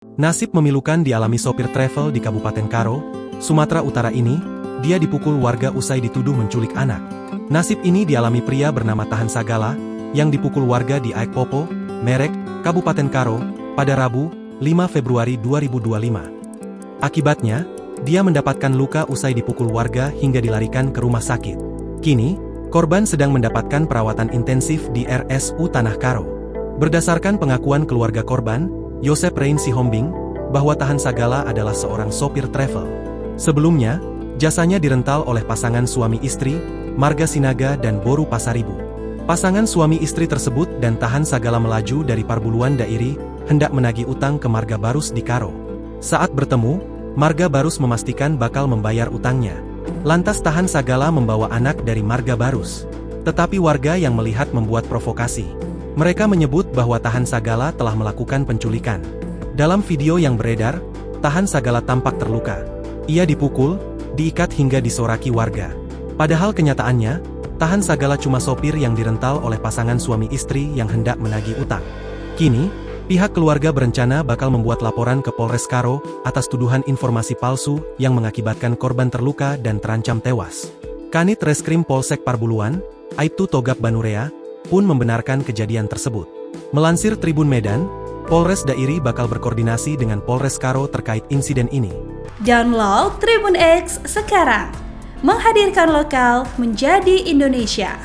Nasib memilukan dialami sopir travel di Kabupaten Karo, Sumatera Utara ini. Dia dipukul warga usai dituduh menculik anak. Nasib ini dialami pria bernama Tahan Sagala, yang dipukul warga di Aek Popo, Merek, Kabupaten Karo, pada Rabu, 5 Februari 2025. Akibatnya, dia mendapatkan luka usai dipukul warga hingga dilarikan ke rumah sakit. Kini, korban sedang mendapatkan perawatan intensif di RSU Tanah Karo. Berdasarkan pengakuan keluarga korban, Yosep Rein Sihombing, bahwa Tahan Sagala adalah seorang sopir travel. Sebelumnya, jasanya dirental oleh pasangan suami istri, Marga Sinaga dan Boru Pasaribu. Pasangan suami istri tersebut dan Tahan Sagala melaju dari Parbuluan Dairi, hendak menagih utang ke Marga Barus di Karo. Saat bertemu, Marga Barus memastikan bakal membayar utangnya. Lantas Tahan Sagala membawa anak dari Marga Barus. Tetapi warga yang melihat membuat provokasi. Mereka menyebut bahwa Tahan Sagala telah melakukan penculikan. Dalam video yang beredar, Tahan Sagala tampak terluka. Ia dipukul, diikat hingga disoraki warga. Padahal kenyataannya, Tahan Sagala cuma sopir yang dirental oleh pasangan suami istri yang hendak menagih utang. Kini, pihak keluarga berencana bakal membuat laporan ke Polres Karo atas tuduhan informasi palsu yang mengakibatkan korban terluka dan terancam tewas. Kanit Reskrim Polsek Parbuluan, Aibtu Togap Banurea, pun membenarkan kejadian tersebut. Melansir Tribun Medan, Polres Dairi bakal berkoordinasi dengan Polres Karo terkait insiden ini. Download Tribun X sekarang, menghadirkan lokal menjadi Indonesia.